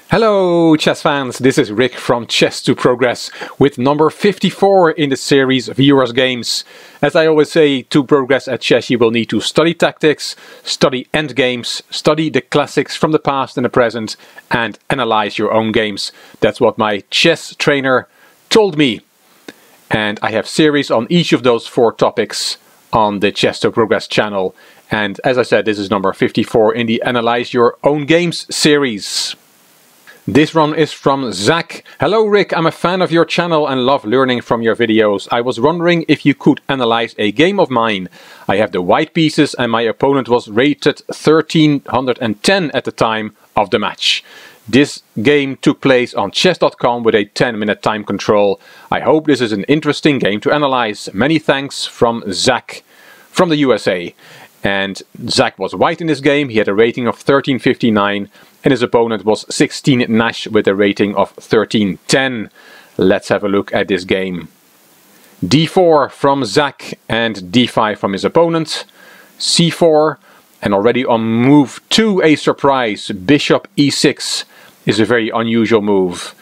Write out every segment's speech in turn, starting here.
Hello chess fans, this is Rick from Chess to Progress with number 54 in the series Viewers Games. As I always say, to progress at chess you will need to study tactics, study endgames, study the classics from the past and the present, and analyze your own games. That's what my chess trainer told me. And I have series on each of those 4 topics on the Chess to Progress channel. And as I said, this is number 54 in the Analyze Your Own Games series. This one is from Zach. Hello Rick, I'm a fan of your channel and love learning from your videos. I was wondering if you could analyze a game of mine. I have the white pieces and my opponent was rated 1310 at the time of the match. This game took place on chess.com with a 10-minute time control. I hope this is an interesting game to analyze. Many thanks from Zach from the USA. And Zach was white in this game. He had a rating of 1359 and his opponent was 16 Nash with a rating of 1310. Let's have a look at this game. d4 from Zach and d5 from his opponent. c4, and already on move 2 a surprise. Bishop e6 is a very unusual move.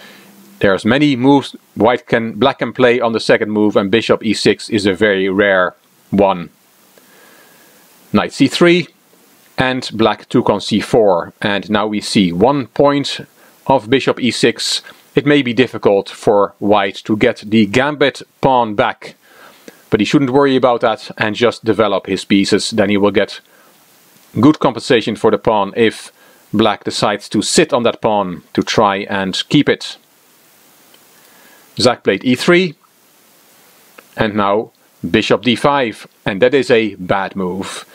There's many moves black can play on the second move, and bishop e6 is a very rare one. Knight c3, and black took on c4, and now we see 1 point of bishop e6. It may be difficult for white to get the gambit pawn back, but he shouldn't worry about that and just develop his pieces. Then he will get good compensation for the pawn if black decides to sit on that pawn to try and keep it. Zach played e3, and now bishop d5, and that is a bad move.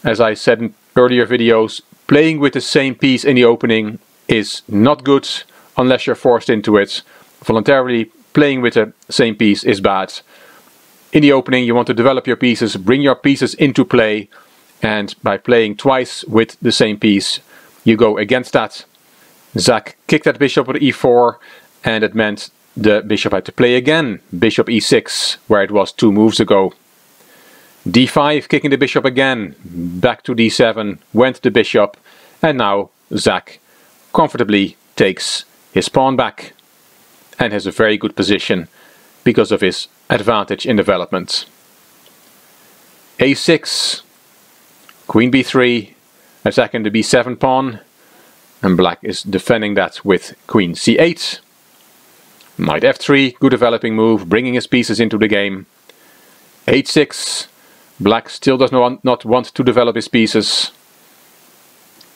As I said in earlier videos, playing with the same piece in the opening is not good unless you're forced into it. Voluntarily playing with the same piece is bad. In the opening you want to develop your pieces, bring your pieces into play, and by playing twice with the same piece you go against that. Zach kicked that bishop with e4, and it meant the bishop had to play again. Bishop e6, where it was 2 moves ago. d5, kicking the bishop again, back to d7, went the bishop, and now Zach comfortably takes his pawn back and has a very good position because of his advantage in development. a6, queen b3, attacking the b7 pawn, and black is defending that with queen c8. Knight f3, good developing move, bringing his pieces into the game. h6, black still does not want to develop his pieces.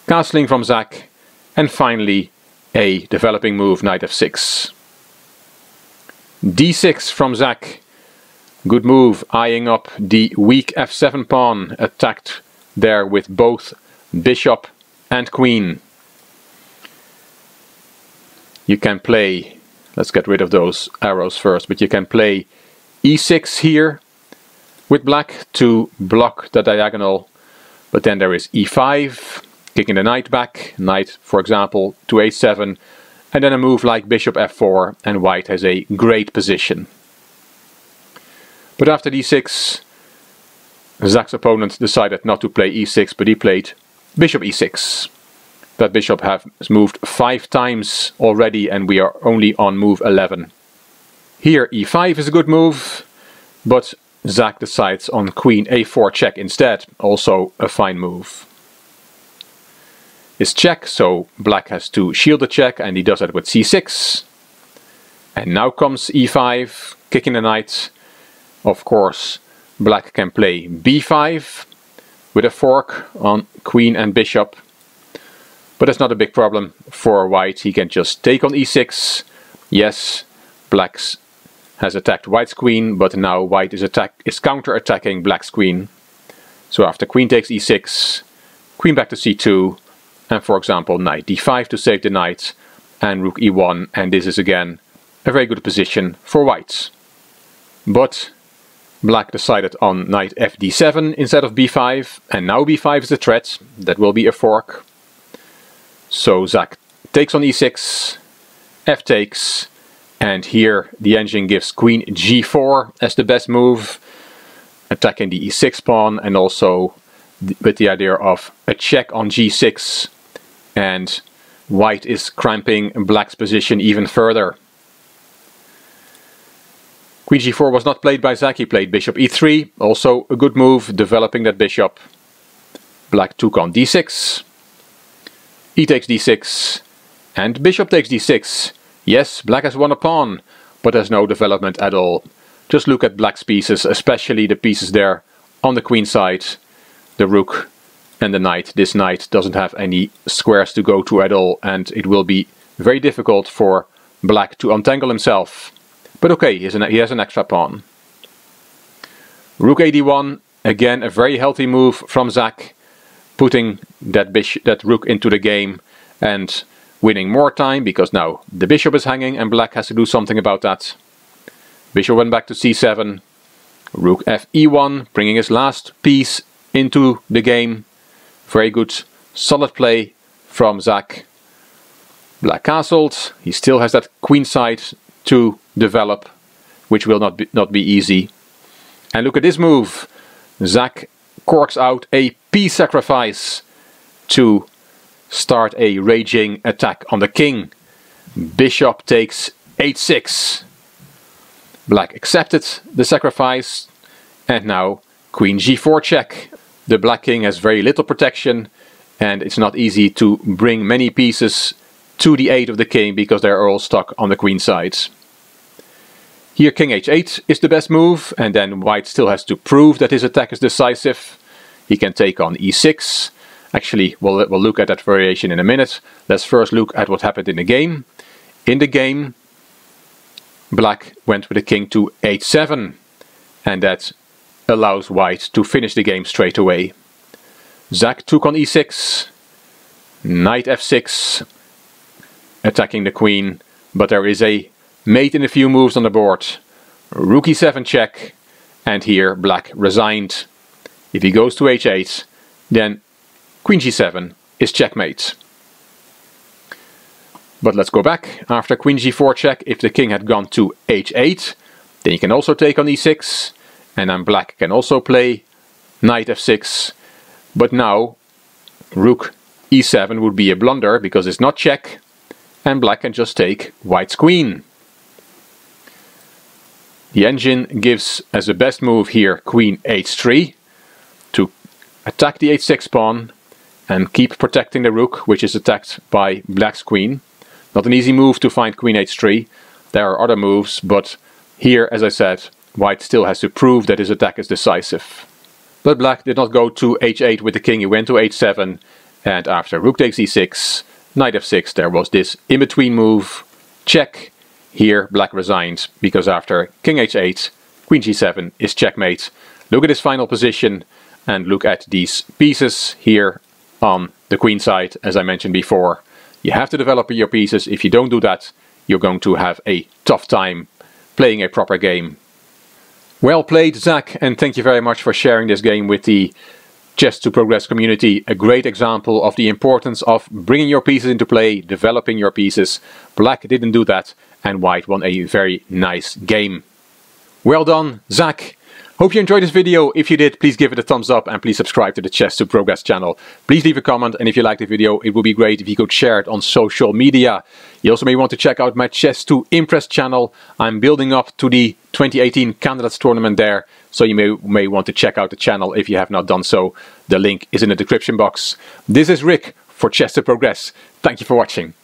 Castling from Zach, and finally a developing move, knight f6. d6 from Zach, good move, eyeing up the weak f7 pawn, attacked there with both bishop and queen. You can play, let's get rid of those arrows first, but you can play e6 here with black to block the diagonal, but then there is e5, kicking the knight back, knight for example to a7, and then a move like bishop f4, and white has a great position. But after d6, Zach's opponent decided not to play e6, but he played bishop e6. That bishop has moved 5 times already, and we are only on move 11. Here e5 is a good move, but Zach decides on queen a4 check instead, also a fine move. Is check, so black has to shield the check, and he does that with c6. And now comes e5, kicking the knight. Of course, black can play b5 with a fork on queen and bishop, but that's not a big problem for white. He can just take on e6. Yes, black has attacked white's queen, but now white is counter-attacking black's queen. So after queen takes e6, queen back to c2, and for example knight d5 to save the knight, and rook e1, and this is again a very good position for white. But black decided on knight fd7 instead of b5, and now b5 is a threat. That will be a fork. So Zach takes on e6, f takes, and here the engine gives queen g4 as the best move, attacking the e6 pawn, and also with the idea of a check on g6 and White is cramping Black's position even further. Queen g4 was not played by Zach, he played bishop e3, also a good move, developing that bishop. Black took on d6, e takes d6, and bishop takes d6. Yes, Black has won a pawn, but there's no development at all. Just look at Black's pieces, especially the pieces there on the queen side, the rook and the knight. This knight doesn't have any squares to go to at all, and it will be very difficult for Black to untangle himself. But okay, he has an extra pawn. Rook ad1, again a very healthy move from Zach, putting that rook into the game and winning more time, because now the bishop is hanging and Black has to do something about that. Bishop went back to c7, rook fe1, bringing his last piece into the game. Very good, solid play from Zach. Black castled, he still has that queen side to develop, which will not be easy. And look at this move. Zach corks out a piece sacrifice to start a raging attack on the king. Bishop takes h6. Black accepted the sacrifice, and now queen g4 check. The black king has very little protection, and it's not easy to bring many pieces to the aid of the king because they're all stuck on the queen side. Here king h8 is the best move, and then white still has to prove that his attack is decisive. He can take on e6. Actually, we'll look at that variation in a minute. Let's first look at what happened in the game. In the game, Black went with the king to h7, and that allows white to finish the game straight away. Zach took on e6, knight f6, attacking the queen, but there is a mate in a few moves on the board. Rook e7 check, and here Black resigned. If he goes to h8, then queen g7 is checkmate. But let's go back. After queen g4 check, if the king had gone to h8, then you can also take on e6, and then Black can also play knight f6. But now rook e7 would be a blunder because it's not check, and Black can just take white's queen. The engine gives as a best move here queen h3 to attack the h6 pawn and keep protecting the rook, which is attacked by Black's queen. Not an easy move to find queen h3. There are other moves, but here, as I said, white still has to prove that his attack is decisive. But Black did not go to h8 with the king, he went to h7, and after rook takes e6, knight f6, there was this in-between move, check. Here Black resigned, because after king h8, queen g7 is checkmate. Look at his final position, and look at these pieces here on the queen side, as I mentioned before. You have to develop your pieces. If you don't do that, you're going to have a tough time playing a proper game. Well played, Zach, and thank you very much for sharing this game with the Chess to Progress community. A great example of the importance of bringing your pieces into play, developing your pieces. Black didn't do that, and white won a very nice game. Well done, Zach. Hope you enjoyed this video. If you did, please give it a thumbs up and please subscribe to the Chess to Progress channel. Please leave a comment, and if you liked the video, it would be great if you could share it on social media. You also may want to check out my Chess to Impress channel. I'm building up to the 2018 Candidates Tournament there, so you may want to check out the channel if you have not done so. The link is in the description box. This is Rick for Chess to Progress. Thank you for watching.